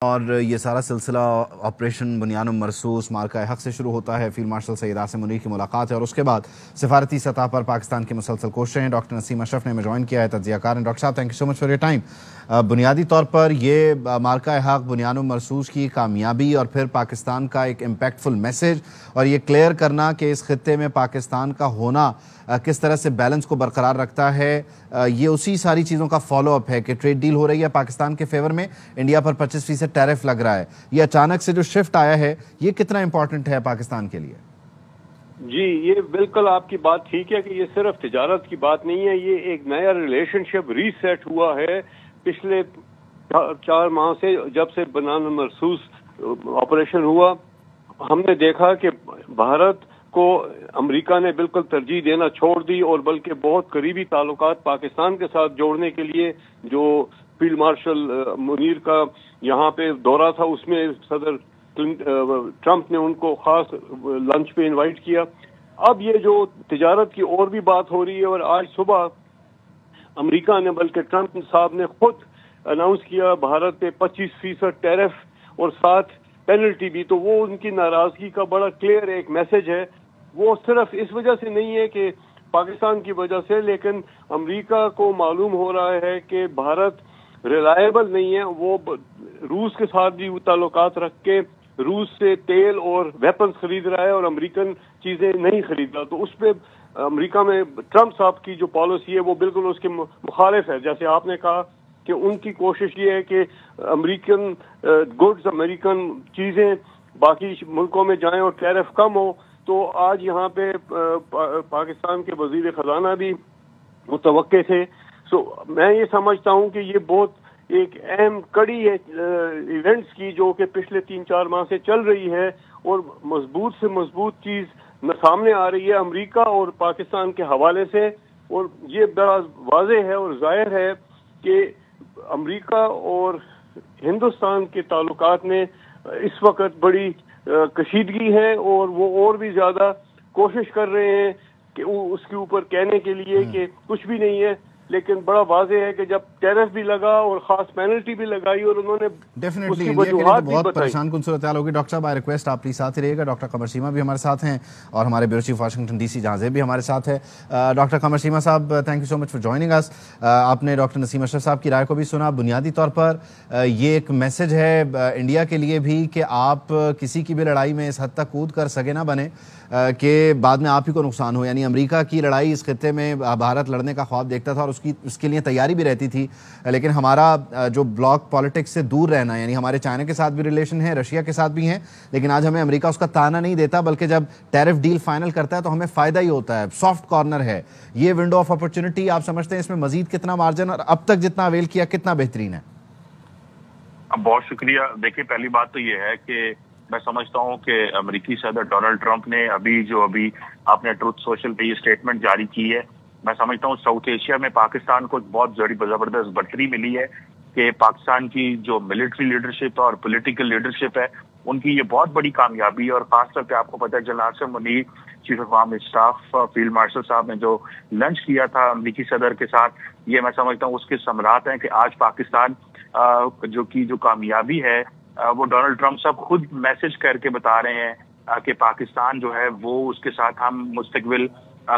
اور یہ سارا سلسلہ آپریشن بنیان مرصوص مارکہ حق سے شروع ہوتا ہے۔ فیلڈ مارشل سید عاصم منیر کی ملاقات ہے اور اس کے بعد سفارتی سطح پر پاکستان کی مسلسل کوششیں ہیں۔ ڈاکٹر نسیم اشرف نے ہمیں جوائن کیا ہے، تجزیہ کار ہیں۔ ڈاکٹر صاحب thank you so much for your time. بنیادی طور پر یہ مارکہ حق بنیان مرصوص کی کامیابی اور پھر پاکستان کا ایک امپیکٹفل میسج اور یہ کلیئر کرنا کہ اس خطے میں پاکستان کا ہونا کس طرح سے بیلنس کو برقرار رکھتا ہے، یہ اسی ساری چیزوں کا فالو اپ ہے کہ ٹریڈ ڈیل ہو رہی ہے پاکستان کے فیور میں، انڈیا پر 25% ٹیرف لگ رہا ہے۔ یہ اچانک سے جو شفٹ آیا ہے یہ کتنا امپورٹنٹ ہے پاکستان کے لیے؟ جی، یہ بالکل آپ کی بات ٹھیک ہے کہ یہ صرف تجارت کی بات نہیں ہے، یہ ایک نیا ریلیشن شپ ریسیٹ ہوا ہے پچھلے 4 ماہ سے، جب سے بنیان مرصوص آپریشن ہوا۔ ہم نے دیکھا کہ بھارت کو امریکہ نے بالکل ترجیح دینا چھوڑ دی اور بلکہ بہت قریبی تعلقات پاکستان کے ساتھ جوڑنے کے لیے جو فیلڈ مارشل منیر کا یہاں پہ دورہ تھا، اس میں صدر ٹرمپ نے ان کو خاص لنچ پہ انوائٹ کیا۔ اب یہ جو تجارت کی اور بھی بات ہو رہی ہے، اور آج صبح امریکہ نے بلکہ ٹرمپ صاحب نے خود اناؤنس کیا بھارت پہ 25% ٹیرف اور ساتھ پینلٹی بھی، تو وہ ان کی ناراضگی کا بڑا کلیئر ایک میسج ہے۔ وہ صرف اس وجہ سے نہیں ہے کہ پاکستان کی وجہ سے، لیکن امریکہ کو معلوم ہو رہا ہے کہ بھارت ریلائبل نہیں ہے۔ وہ روس کے ساتھ بھی تعلقات رکھ کے روس سے تیل اور ویپنز خرید رہا ہے اور امریکن چیزیں نہیں خرید رہا، تو اس پہ امریکہ میں ٹرمپ صاحب کی جو پالیسی ہے وہ بالکل اس کے مخالف ہے۔ جیسے آپ نے کہا کہ ان کی کوشش یہ ہے کہ امریکن گڈز، امریکن چیزیں باقی ملکوں میں جائیں اور ٹیرف کم ہو، تو آج یہاں پہ پاکستان کے وزیر خزانہ بھی متوقع تھے۔ میں یہ سمجھتا ہوں کہ یہ بہت ایک اہم کڑی ہے ایونٹس کی، جو کہ پچھلے 3-4 ماہ سے چل رہی ہے اور مضبوط سے مضبوط چیز سامنے آ رہی ہے امریکہ اور پاکستان کے حوالے سے، اور یہ بڑا واضح ہے اور ظاہر ہے کہ امریکہ اور ہندوستان کے تعلقات میں اس وقت بڑی کشیدگی ہے، اور وہ اور بھی زیادہ کوشش کر رہے ہیں کہ اس کے اوپر کہنے کے لیے کہ کچھ بھی نہیں ہے، لیکن بڑا واضح ہے کہ جب ٹیرف بھی لگا اور خاص پینلٹی بھی لگائی اور انہوں نے ڈیفینیٹلی انڈیا کے لیے بہت پریشان کن صورتحال ہوگی۔ ڈاکٹر صاحب آئی ریکویسٹ آپ پلیز ساتھ ہی رہیے گا۔ ڈاکٹر قمر سیما بھی ہمارے ساتھ ہیں اور ہمارے bureau chief Washington D C جہاں زیب بھی ہمارے ساتھ ہے۔ ڈاکٹر قمر سیما صاحب thank you so much for joining اس۔ آپ نے ڈاکٹر نسیم اشرف صاحب کی رائے کو بھی سنا۔ بنیادی طور پر یہ ایک میسج ہے انڈیا کے لیے بھی کہ آپ کسی کی بھی لڑائی میں اس حد تک کود کر سگے نہ بنے کہ بعد میں آپ ہی کو نقصان ہو، یعنی امریکہ کی لڑائی اس خطے میں بھارت لڑنے کا خواب دیکھتا تھا اور اس کے لیے تیاری بھی رہتی تھی، لیکن ہمارا جو بلاک پالیٹکس سے دور رہنا، یعنی ہمارے چائنا کے ساتھ بھی ریلیشن ہے، رشیا کے ساتھ بھی ہیں، لیکن آج ہمیں امریکہ اس کا تانا نہیں دیتا، بلکہ جب ٹیرف ڈیل فائنل کرتا ہے تو ہمیں فائدہ ہی ہوتا ہے، سافٹ کارنر ہے۔ یہ ونڈو آف اپرچونٹی آپ سمجھتے ہیں اس میں مزید کتنا مارجن، اور اب تک جتنا اویل کیا کتنا بہترین ہے؟ بہت شکریہ۔ دیکھیے، پہلی بات تو یہ ہے کہ میں سمجھتا ہوں کہ امریکی صدر ڈونلڈ ٹرمپ نے ابھی آپ نے ٹروتھ سوشل پہ یہ اسٹیٹمنٹ جاری کی ہے، میں سمجھتا ہوں ساؤتھ ایشیا میں پاکستان کو بہت زبردست برتری ملی ہے کہ پاکستان کی جو ملٹری لیڈرشپ اور پولیٹیکل لیڈرشپ ہے ان کی یہ بہت بڑی کامیابی ہے، اور خاص طور پہ آپ کو پتہ ہے general Asim Munir chief of army staff field marshal صاحب نے جو لنچ کیا تھا امریکی صدر کے ساتھ، یہ میں سمجھتا ہوں اس کے ثمرات ہیں کہ آج پاکستان جو کامیابی ہے وہ ڈونلڈ ٹرمپ صاحب خود میسج کر کے بتا رہے ہیں کہ پاکستان جو ہے وہ اس کے ساتھ ہم مستقبل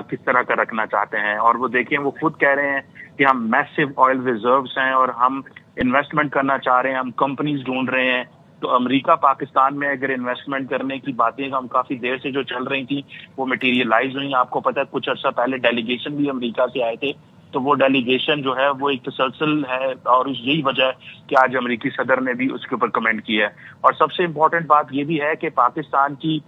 کس طرح کا رکھنا چاہتے ہیں، اور وہ دیکھیں وہ خود کہہ رہے ہیں کہ ہم میسو آئل ریزروز ہیں اور ہم انویسٹمنٹ کرنا چاہ رہے ہیں، ہم کمپنیز ڈھونڈ رہے ہیں۔ تو امریکہ پاکستان میں اگر انویسٹمنٹ کرنے کی باتیں ہم کافی دیر سے جو چل رہی تھیں وہ مٹیریلائز ہوئی۔ آپ کو پتہ ہے کچھ عرصہ پہلے ڈیلیگیشن بھی امریکہ سے آئے تھے، تو وہ ڈیلیگیشن جو ہے وہ ایک تسلسل ہے، اور یہی وجہ ہے کہ آج امریکی صدر نے بھی اس کے اوپر کمنٹ کیا ہے۔ اور سب سے امپورٹنٹ بات یہ بھی ہے کہ پاکستان کی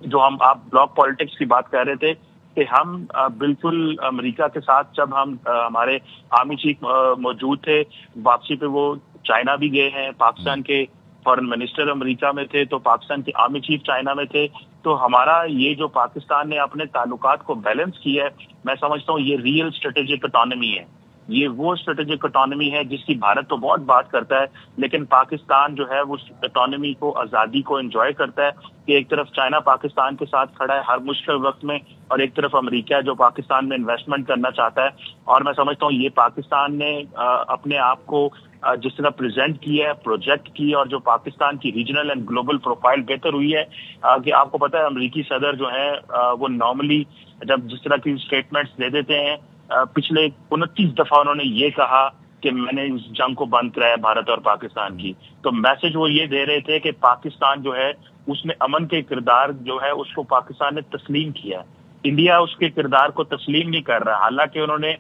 جو آپ بلاک پالیٹکس کی بات کر رہے تھے کہ ہم بالکل امریکہ کے ساتھ جب ہمارے آرمی چیف موجود تھے واپسی پہ، وہ چائنا بھی گئے ہیں، پاکستان کے فارن منسٹر امریکہ میں تھے، تو پاکستان کے آرمی چیف چائنا میں تھے، تو ہمارا یہ جو پاکستان نے اپنے تعلقات کو بیلنس کیا ہے، میں سمجھتا ہوں یہ ریئل اسٹریٹجک اٹانومی ہے یہ وہ اسٹریٹجک اٹانومی ہے جس کی بھارت تو بہت بات کرتا ہے، لیکن پاکستان جو ہے وہ اٹانومی کو، آزادی کو انجوائے کرتا ہے کہ ایک طرف چائنا پاکستان کے ساتھ کھڑا ہے ہر مشکل وقت میں، اور ایک طرف امریکہ ہے جو پاکستان میں انویسٹمنٹ کرنا چاہتا ہے. اور میں سمجھتا ہوں یہ پاکستان نے اپنے آپ کو جس طرح پریزنٹ کیا ہے، پروجیکٹ کی، اور جو پاکستان کی ریجنل اینڈ گلوبل پروفائل بہتر ہوئی ہے کہ آپ کو پتہ ہے امریکی صدر جو ہیں وہ نارملی جب جس طرح کی اسٹیٹمنٹس دے دیتے ہیں، پچھلے 29 دفعہ انہوں نے یہ کہا کہ میں نے اس جنگ کو بند کرایا بھارت اور پاکستان کی. تو میسج وہ یہ دے رہے تھے کہ پاکستان جو ہے اس میں امن کے کردار جو ہے اس کو پاکستان نے تسلیم کیا. انڈیا اس کے کردار کو تسلیم نہیں کر رہا، حالانکہ انہوں نے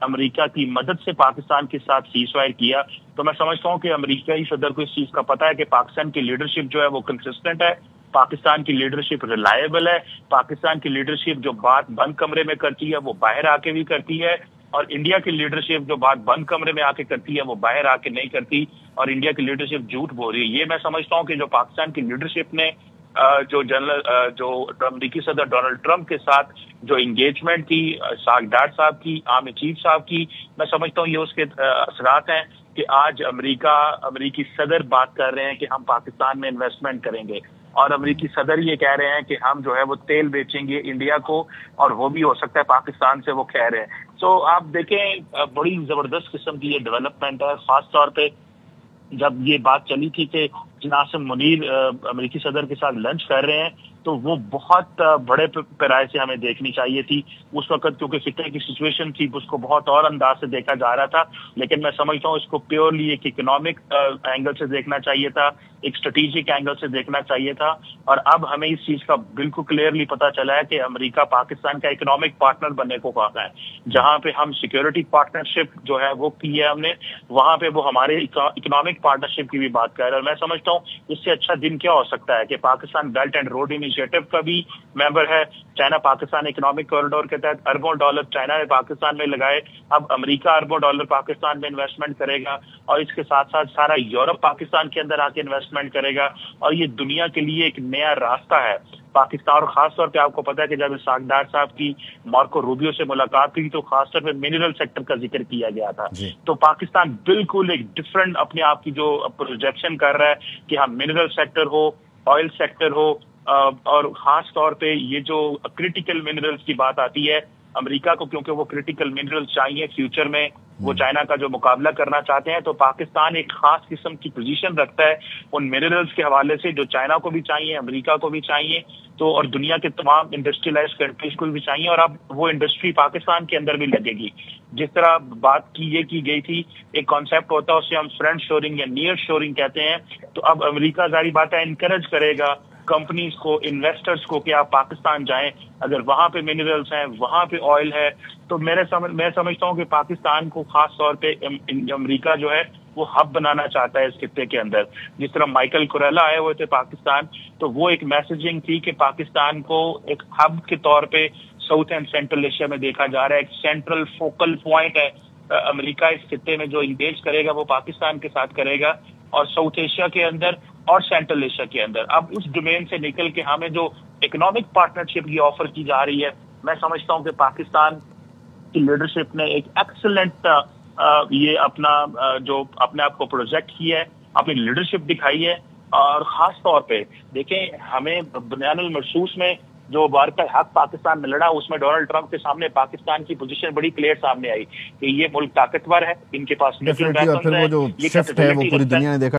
امریکہ کی مدد سے پاکستان کے ساتھ سیز فائر کیا. تو میں سمجھتا ہوں کہ امریکائی صدر کو اس چیز کا پتہ ہے کہ پاکستان کی لیڈرشپ جو ہے وہ کنسسٹنٹ ہے، پاکستان کی لیڈرشپ ریلائبل ہے، پاکستان کی لیڈرشپ جو بات بند کمرے میں کرتی ہے وہ باہر آ کے بھی کرتی ہے، اور انڈیا کی لیڈرشپ جو بات بند کمرے میں آ کے کرتی ہے وہ باہر آ کے نہیں کرتی، اور انڈیا کی لیڈرشپ جھوٹ بول رہی ہے. یہ میں سمجھتا ہوں کہ جو پاکستان کی لیڈرشپ نے جو امریکی صدر ڈونلڈ ٹرمپ کے ساتھ جو انگیجمنٹ کی، ساگدار صاحب کی، عامر چیف صاحب کی، میں سمجھتا ہوں یہ اس کے اثرات ہیں کہ آج امریکی صدر بات کر رہے ہیں کہ ہم پاکستان میں انویسٹمنٹ کریں گے، اور امریکی صدر یہ کہہ رہے ہیں کہ ہم جو ہے وہ تیل بیچیں گے انڈیا کو، اور وہ بھی ہو سکتا ہے پاکستان سے، وہ کہہ رہے ہیں. تو آپ دیکھیں بڑی زبردست قسم کی یہ ڈیولپمنٹ ہے. خاص طور پہ جب یہ بات چلی تھی کہ ناصر منیر امریکی صدر کے ساتھ لنچ کر رہے ہیں، تو وہ بہت بڑے پیمانے سے ہمیں دیکھنی چاہیے تھی اس وقت، کیونکہ فطرے کی سچویشن تھی، اس کو بہت اور انداز سے دیکھا جا رہا تھا. لیکن میں سمجھتا ہوں اس کو پیورلی ایک اکنامک اینگل سے دیکھنا چاہیے تھا، ایک اسٹریٹجک اینگل سے دیکھنا چاہیے تھا. اور اب ہمیں اس چیز کا بالکل کلیئرلی پتا چلا ہے کہ امریکہ پاکستان کا اکنامک پارٹنر بننے کو کہا ہے. جہاں پہ ہم سیکورٹی پارٹنرشپ جو ہے وہ کی ہے ہم نے، وہاں پہ وہ ہمارے اکنامک پارٹنرشپ کی بھی بات کر رہے ہیں. اور میں سمجھتا ہوں اس سے اچھا دن کیا ہو سکتا ہے کہ Pakistan belt and road initiative کا بھی ممبر ہے. چائنا پاکستان اکنامک کوریڈور کے تحت اربوں ڈالر چائنا نے پاکستان میں لگائے، اب امریکہ اربوں ڈالر پاکستان میں انویسٹمنٹ کرے گا، اور اس کے ساتھ ساتھ سارا یورپ پاکستان کے اندر آ کے انویسٹمنٹ کرے گا. اور یہ دنیا کے لیے ایک نیا راستہ ہے پاکستان. اور خاص طور پہ آپ کو پتا ہے کہ جب ساگدار صاحب کی مارکو روبیو سے ملاقات ہوئی تو خاص طور پہ منرل سیکٹر کا ذکر کیا گیا تھا. تو پاکستان بالکل ایک ڈفرنٹ اپنے آپ کی جو پروجیکشن کر رہا ہے کہ ہم منرل سیکٹر ہو، آئل سیکٹر ہو، اور خاص طور پہ یہ جو کرٹیکل منرلز کی بات آتی ہے امریکہ کو، کیونکہ وہ کرٹیکل منرل چاہیے فیوچر میں، وہ چائنا کا جو مقابلہ کرنا چاہتے ہیں، تو پاکستان ایک خاص قسم کی پوزیشن رکھتا ہے ان منرلز کے حوالے سے جو چائنا کو بھی چاہیے، امریکہ کو بھی چاہیے، تو اور دنیا کے تمام انڈسٹریلائز کنٹریز کو بھی چاہیے. اور اب وہ انڈسٹری پاکستان کے اندر بھی لگے گی. جس طرح بات کی گئی تھی، ایک کانسیپٹ ہوتا ہے اسے ہم فرنٹ شورنگ یا نیئر شورنگ کہتے ہیں. تو اب امریکہ ظاہری بات ہے انکریج کرے گا کمپنیز کو، انویسٹرز کو کہ آپ پاکستان جائیں، اگر وہاں پہ منرلز ہیں، وہاں پہ آئل ہے. تو میں سمجھتا ہوں کہ پاکستان کو خاص طور پہ امریکہ جو ہے وہ ہب بنانا چاہتا ہے اس خطے کے اندر. جس طرح مائیکل کوریلا آئے ہوئے تھے پاکستان، تو وہ ایک میسجنگ تھی کہ پاکستان کو ایک ہب کے طور پہ ساؤتھ اینڈ سینٹرل ایشیا میں دیکھا جا رہا ہے، ایک سینٹرل فوکل پوائنٹ ہے. امریکہ اس خطے میں جو انگیج کرے گا وہ پاکستان کے ساتھ کرے گا، اور ساؤتھ ایشیا کے اندر اور سینٹرل ایشیا کے اندر. اب اس ڈومین سے نکل کے ہمیں جو اکنامک پارٹنرشپ کی آفر کی جا رہی ہے، میں سمجھتا ہوں کہ پاکستان کی لیڈرشپ نے ایک ایکسلنٹ یہ اپنا جو اپنے آپ کو پروجیکٹ کیا ہے، اپنی لیڈرشپ دکھائی ہے. اور خاص طور پہ دیکھیں ہمیں بنیان المرصوص میں جو بارکہ حق پاکستان میں لڑا، اس میں ڈونلڈ ٹرمپ کے سامنے پاکستان کی پوزیشن بڑی کلیئر سامنے آئی کہ یہ ملک طاقتور ہے، ان کے پاس وہ جو شفٹ ہے وہ پوری دنیا نے دیکھا.